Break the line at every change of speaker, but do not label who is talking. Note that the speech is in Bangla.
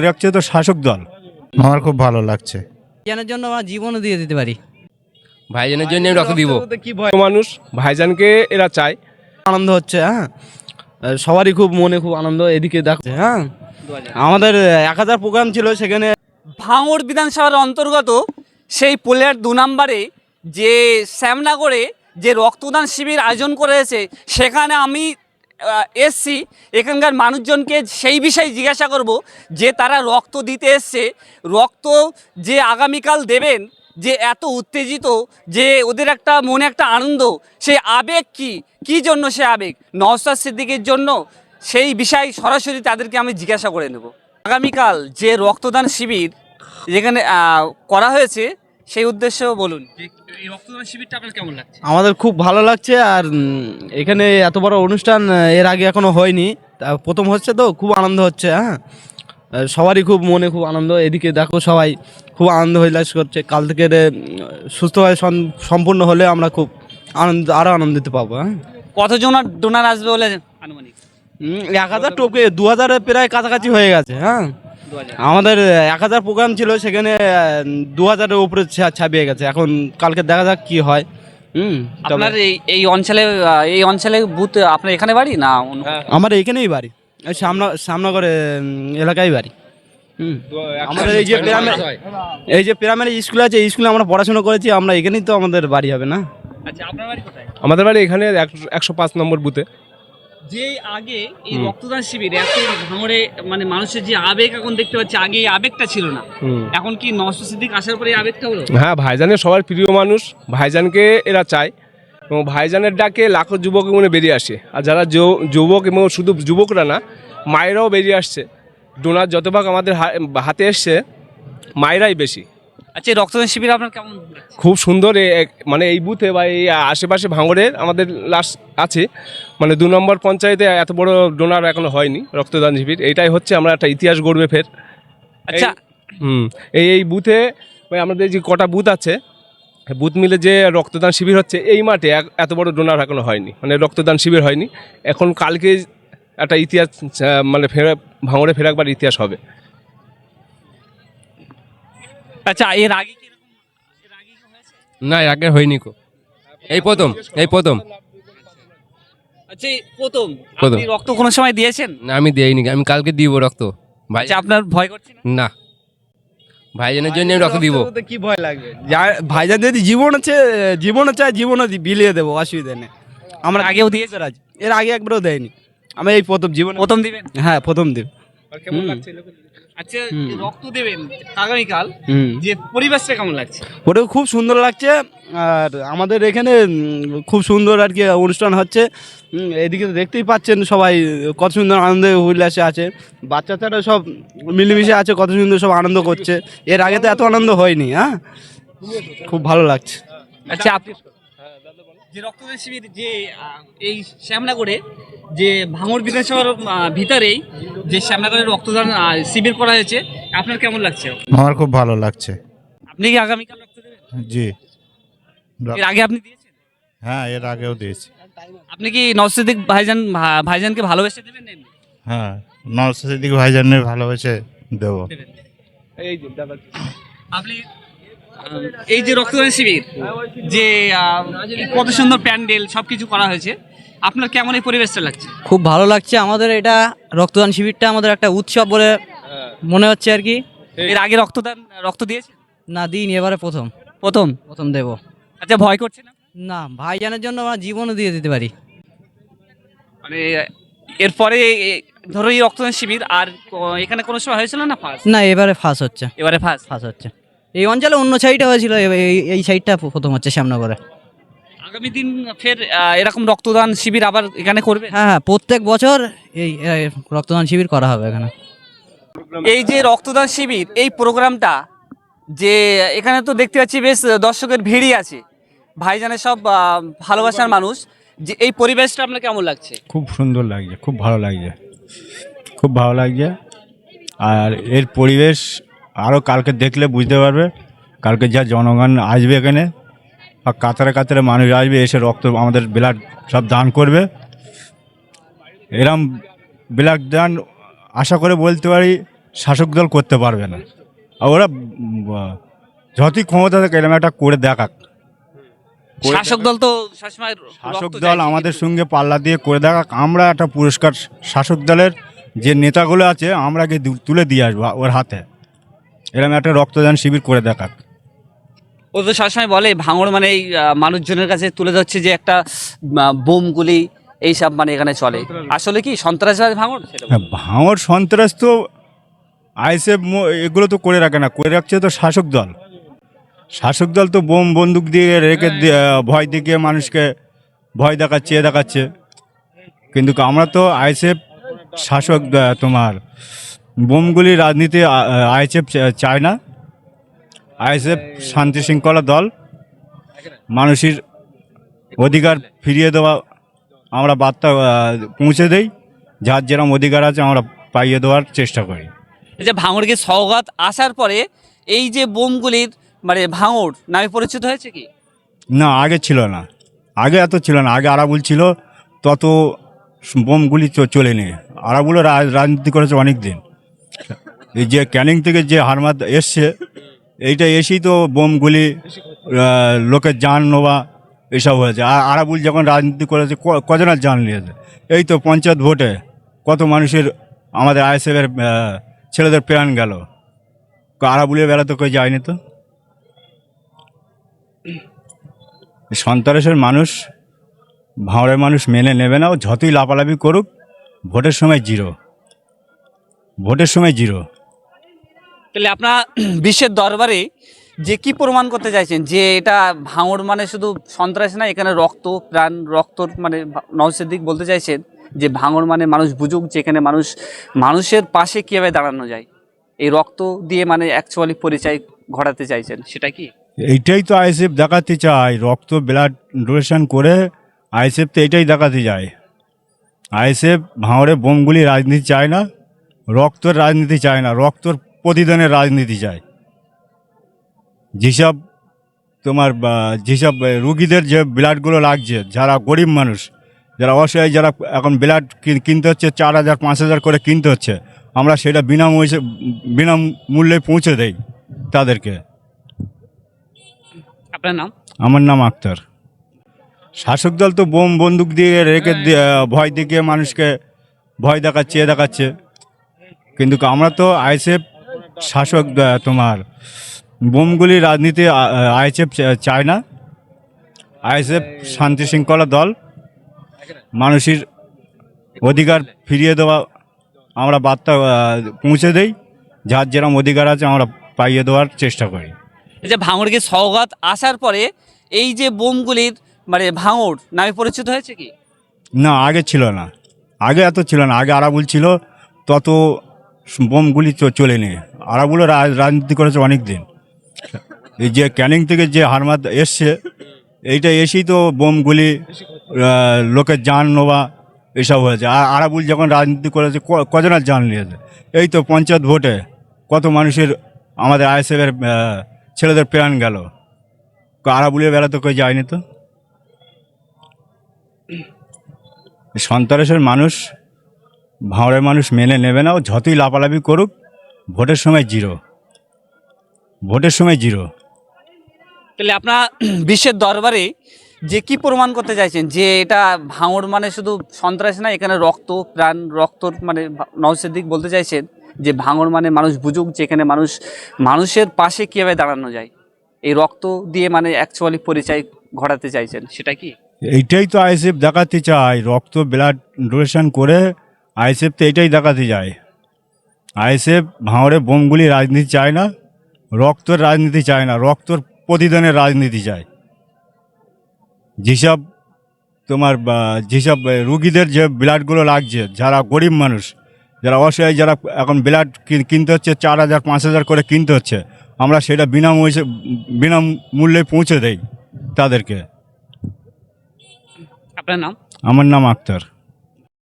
রাখছে তো শাসক দল। আমার খুব ভালো লাগছে।
ভাইজানের জন্য আমরা জীবনও দিয়ে দিতে পারি।
ভাইজানের জন্য আমি রক্ত দিব।
কি ভয় মানুষ ভাইজানকে এরা চায়।
আনন্দ হচ্ছে, হ্যাঁ সবারই খুব মনে খুব আনন্দ। এদিকে দেখো, হ্যাঁ আমাদের 1000 প্রোগ্রাম ছিল, সেখানে
ভাঙড় বিধানসভার অন্তর্গত সেই পোলের 2 নম্বরে যে শ্যামনগরে যে রক্তদান শিবির আয়োজন করেছে, সেখানে আমি এসছি। এখানকার মানুষজনকে সেই বিষয়ে জিজ্ঞাসা করব যে তারা রক্ত দিতে এসছে, রক্ত যে আগামীকাল দেবেন, যে এত উত্তেজিত, যে ওদের একটা মনে একটা আনন্দ, সেই আবেগ কী জন্য সে আবেগ, নওশাদ সিদ্দিকীর জন্য, সেই বিষয়ে সরাসরি তাদেরকে আমি জিজ্ঞাসা করে নেব। আগামীকাল যে রক্তদান শিবির যেখানে করা হয়েছে, সেই উদ্দেশ্য বলুন। এই রক্তদান শিবিরটা আপনার কেমন লাগছে?
আমাদের খুব ভালো লাগছে। আর এখানে এত বড় অনুষ্ঠান এর আগে এখনো হয়নি, তা প্রথম হচ্ছে তো খুব আনন্দ হচ্ছে। হ্যাঁ সবারই খুব মনে খুব আনন্দ। এদিকে দেখো সবাই খুব আনন্দ উল্লাস করছে। কাল থেকে সুস্থভাবে সম্পূর্ণ হলে আমরা খুব আরও আনন্দিত পাবো। হ্যাঁ
কতজন ডোনার আসবে বলে আনুমানিক?
1000 টোকে 2000 প্রায় কাছাকাছি হয়ে গেছে। হ্যাঁ আমাদের 1000 প্রোগ্রাম ছিল, সেখানে 2000-এর উপরে ছাপিয়ে গেছে। এখন কালকে দেখা যাক কি হয়।
আপনার এই অঞ্চলে বুথ আপনার এখানে বাড়ি না?
আমার এখানেই বাড়ি, সামনগরে এলাকায় বাড়ি। আমাদের এই যে প্রাইমারি স্কুল আছে, এই স্কুলে আমরা পড়াশোনা করেছি। আমরা এখানেই তো আমাদের বাড়ি হবে না?
আচ্ছা, আপনার বাড়ি কোথায়?
আমাদের বাড়ি এখানে 105 নম্বর বুথে।
যে আগে এই রক্তদান শিবির এত ভাঙড়ে মানে মানুষের যে আবেগ এখন দেখতে পাচ্ছি, আগে এই আবেগটা ছিল না, এখন কি নওশাদ সিদ্দিক আসার পরে এই আবেগটা হলো?
হ্যাঁ, ভাইজানের সবার প্রিয় মানুষ, ভাইজানকে এরা চায় এবং ভাইজানের ডাকে লাখো যুবক মনে বেরিয়ে আসে। আর যারা যুবক এবং শুধু যুবকরা না, মায়েরাও বেরিয়ে আসছে। ডোনার যতভাগ আমাদের হাতে এসছে, মায়েরাই বেশি।
আচ্ছা, এই রক্তদান শিবির আপনার কেমন লাগছে?
খুব সুন্দর। মানে এই বুথে বা এই আশেপাশে ভাঙড়ের আমাদের লাস্ট আছে, মানে 2 নম্বর পঞ্চায়েতে এত বড় ডোনার এখনো হয়নি রক্তদান শিবির। এইটাই হচ্ছে আমরা একটা ইতিহাস গড়বে ফের।
আচ্ছা,
এই বুথে আমাদের যে কটা বুথ আছে, বুথ মিলে যে রক্তদান শিবির হচ্ছে এই মাঠে, এত বড় ডোনার এখনো হয়নি, মানে রক্তদান শিবির হয়নি। এখন কালকে একটা ইতিহাস মানে ভাঙড়ে ফের একবার ইতিহাস হবে।
আচ্ছা, এর আগে কি এরকম হয়েছে?
না, আগে হয়নি কো, এই প্রথম।
আচ্ছা, এই প্রথম আপনি রক্ত কোনো সময় দিয়েছেন?
না, আমি দেইনি, আমি কালকে দিব রক্ত। ভাই
আচ্ছা, আপনার ভয় করছে না?
না, ভাইজানের জন্য আমি রক্ত দিব।
কি ভয় লাগবে? ভাইজান যদি জীবন আছে জীবনও বিলিয়ে দেবো, অসুবিধা নেই। আমরা
আগেও দিয়েছে?
এর আগে একবারও দেয়নি। আমি এই প্রথম
প্রথম দিবেন?
হ্যাঁ প্রথম দিব।
আচ্ছা, রক্ত দেবেন আগামীকাল, যে পরিবেশটা কেমন লাগছে?
ওটাও খুব সুন্দর লাগছে। আর আমাদের এখানে খুব সুন্দর আর কি অনুষ্ঠান হচ্ছে। এদিকে দেখতেই পাচ্ছেন সবাই কত সুন্দর আনন্দে উল্লাসে আছে। বাচ্চারা সব মিলেমিশে আছে, কত সুন্দর সব আনন্দ করছে। এর আগে তো এত আনন্দ হয়নি। হ্যাঁ খুব ভালো লাগছে।
আচ্ছা, আপনি যে রক্তদান শিবির যে এই শ্যামনগরে যে ভাঙড় বিধানসভার ভিতরেই যে শ্যামনগরে রক্তদান শিবির করা হয়েছে, আপনার কেমন লাগছে?
আমার খুব ভালো লাগছে।
আপনি কি আগামীকাল রক্ত দেবেন?
জি,
এর আগে আপনি দিয়েছেন?
হ্যাঁ এর আগেও দিয়েছি।
আপনি কি নওশাদ সিদ্দিক ভাইজানকে ভালোবেসে দেবেন?
হ্যাঁ, নওশাদ সিদ্দিক ভাইজানের ভালোবেসে দেবো।
আপনি এই যে রক্তদান শিবির যে কত সুন্দর প্যান্ডেল সবকিছু করা হয়েছে, আপনার কেমন এই পরিবেশটা লাগছে?
খুব ভালো লাগছে। আমাদের এটা রক্তদান শিবিরটা আমাদের একটা উৎসব বলে মনে হচ্ছে আর কি।
এর আগে রক্ত দিয়েছেন?
না, দিন এবারে প্রথম দেব।
আচ্ছা, ভয় করছে না?
না, ভাইজানের জন্য আমরা জীবনও দিয়ে দিতে পারি।
মানে এরপরে ধরো এই রক্তদান শিবির আর এখানে কোনো সময় হয়েছিল না?
না, এবারে ফার্স্ট হচ্ছে।
এবারে ফার্স্ট
হচ্ছে। এই অঞ্চলে অন্য সাইডে হয়েছিল, এই সাইডটা প্রথম হচ্ছে শ্যামনগরে।
আগামী দিন ফের এরকম রক্তদান শিবির আবার এখানে করবে?
হ্যাঁ, প্রত্যেক বছর এই রক্তদান শিবির করা হবে এখানে।
এই যে রক্তদান শিবির এই প্রোগ্রামটা যে এখানে তো দেখতে পাচ্ছি বেশ দর্শকের ভিড়ই আছে, ভাইজানের সব ভালোবাসার মানুষ, যে এই পরিবেশটা আপনার কেমন লাগছে?
খুব সুন্দর লাগছে, খুব ভালো লাগছে। আর এর পরিবেশ আরও কালকে দেখলে বুঝতে পারবে। কালকে যা জনগণ আসবে এখানে, আর কাতারে কাতারে মানুষ আসবে, এসে রক্ত আমাদের ব্লাড সব দান করবে। এরম ব্লাড দান আশা করে বলতে পারি শাসক দল করতে পারবে না। আর ওরা যতই ক্ষমতা থাকে এরকম একটা করে দেখাক।
শাসক দল তো সবসময়
শাসক
রক্ত
দল
চাইছে,
আমাদের
কিন্তু-
সঙ্গে পাল্লা দিয়ে করে দেখাক, আমরা একটা পুরস্কার শাসক দলের যে নেতাগুলো আছে আমরা তুলে দিয়ে আসবো ওর হাতে, এরকম একটা রক্তদান শিবির করে দেখাক।
ও তো সবসময় বলে ভাঙড় মানে এই মানুষজনের কাছে তুলে ধরছে যে একটা বোমগুলি এইসব মানে এখানে চলে, আসলে কি সন্ত্রাসবাদ ভাঙড় সেটা বলুন।
হ্যাঁ, ভাঙড় সন্ত্রাস তো আইএসএফ এগুলো তো করে রাখে না, করে রাখছে তো শাসক দল। শাসক দল তো বোম বন্দুক দিয়ে রেখে ভয় দেখিয়ে মানুষকে ভয় দেখাচ্ছে। কিন্তু আমরা তো আইএসএফ শাসক তোমার বোমগুলি রাজনীতি আইএসএফ চায় না। আইএসএফ শান্তি শৃঙ্খলা দল, মানুষের অধিকার ফিরিয়ে দেওয়া আমরা বার্তা পৌঁছে দেই, যার যেরকম অধিকার আছে আমরা পাইয়ে দেওয়ার চেষ্টা করি।
এই যে ভাঙড়কে সওগাত আসার পরে এই যে বোমগুলির মানে ভাঙড় নামে পরিচিত হয়েছে কি?
না, আগে ছিল না, আগে এত ছিল না। আগে আরাবুল ছিল, তত বোমগুলি চলেনি। আরাবুলও রাজনীতি করেছে অনেক দিন। এই যে ক্যানিং থেকে যে হারমাদ এসছে, এইটা এসেই তো বোমগুলি লোকের জান নেওয়া এসব হয়েছে। আর আরাবুল যখন রাজনীতি করেছে কজনের জান নিয়েছে। এই তো পঞ্চায়েত ভোটে কত মানুষের আমাদের আইএসএফের ছেলেদের প্রাণ গেল, আরাবুলের বেলা তো কেউ যায়নি। তো সন্ত্রাসের মানুষ ভাঙড়ের মানুষ মেনে নেবে না। ও যতই লাফালাফি করুক, ভোটের সময় জিরো, ভোটের সময় জিরো।
তাহলে আপনার বিশ্বের দরবারে যে কি প্রমাণ করতে চাইছেন যে এটা ভাঙড় মানে শুধু সন্ত্রাস না, এখানে রক্ত প্রাণ রক্তর মানে নওশের দিক বলতে চাইছেন যে ভাঙড় মানে মানুষ বুঝুক যে এখানে মানুষের পাশে কীভাবে দাঁড়ানো যায়, এই রক্ত দিয়ে মানে অ্যাকচুয়ালি পরিচয় ঘটাতে চাইছেন, সেটা কি?
এইটাই তো আইএসএফ দেখাতে চায়, রক্ত ব্লাড ডোনেশন করে আইএসএফ তো এটাই দেখাতে যায়। আইএসএফ ভাঙড়ে বোমগুলি রাজনীতি চায় না, রক্তর রাজনীতি চায় না, রক্তর প্রতিদানের রাজনীতি চায়। যেসব তোমার যেসব রুগীদের যে ব্লাডগুলো লাগছে, যারা গরিব মানুষ, যারা অসহায়, যারা এখন ব্লাড কিনতে হচ্ছে 4,000 5,000 করে কিনতে হচ্ছে, আমরা সেটা বিনামূল্যে পৌঁছে দেই তাদেরকে।
আপনার নাম?
আমার নাম আক্তার। শাসক দল তো বোম বন্দুক দিয়ে রেখে ভয় দেখিয়ে মানুষকে ভয় দেখাচ্ছে। কিন্তু আমরা তো আইএসএফ শাসক তোমার বোমগুলি রাজনীতি আইএসএফ চায় না। আইএসএফ শান্তি শৃঙ্খলা দল, মানুষের অধিকার ফিরিয়ে দেওয়া আমরা বার্তা পৌঁছে দেই, যার যেরকম অধিকার আছে আমরা পাইয়ে দেওয়ার চেষ্টা করি।
এই যে ভাঙড়কে সওগাত আসার পরে এই যে বোমগুলির মানে ভাঙড় নামে পরিচিত হয়েছে কি?
না, আগে ছিল না, আগে এত ছিল না। আগে আরাবুল ছিল, তত বোমগুলি চলেনি। আরাবুলও রাজনীতি করেছে অনেক দিন। এই যে ক্যানিং থেকে যে হারমাদ এসছে, এইটা এসেই তো বোমগুলি লোকের জান নেওয়া এসব হয়েছে। আর আরাবুল যখন রাজনীতি করেছে কজনের জান নিয়েছে। এই তো পঞ্চায়েত ভোটে কত মানুষের আমাদের আইএসএফের ছেলেদের প্রাণ গেল, আরাবুলের বেলা তো কেউ যায়নি। তো সন্ত্রাসের মানুষ ভাঙড়ের মানুষ মেনে নেবে না। ও যতই লাফালাফি করুক, ভোটের সময় জিরো, ভোটের সময় জিরো।
তাহলে আপনার বিশ্বের দরবারে যে কি প্রমাণ করতে চাইছেন যে এটা ভাঙড় মানে শুধু সন্ত্রাস না, এখানে রক্ত প্রাণ রক্তর মানে নওশের দিক বলতে চাইছেন যে ভাঙড় মানে মানুষ বুঝুক যে এখানে মানুষের পাশে কীভাবে দাঁড়ানো যায়, এই রক্ত দিয়ে মানে অ্যাকচুয়ালি পরিচয় ঘটাতে চাইছেন, সেটা কি?
এইটাই তো আইএসএফ দেখাতে চায়, রক্ত ব্লাড ডোনেশন করে আইএসএফ তো এটাই দেখাতে যায়। আইএসএফ ভাঙড়ে বোমগুলি রাজনীতি চায় না, রক্তর রাজনীতি চায় না, রক্তর প্রতিদানের রাজনীতি চায়। যেসব তোমার যেসব রুগীদের যে ব্লাডগুলো লাগছে, যারা গরিব মানুষ, যারা অসহায়, যারা এখন ব্লাড কিনতে হচ্ছে 4,000 5,000 করে কিনতে হচ্ছে, আমরা সেটা বিনামূল্যে পৌঁছে দেই তাদেরকে।
আপনার নাম?
আমার নাম আক্তার।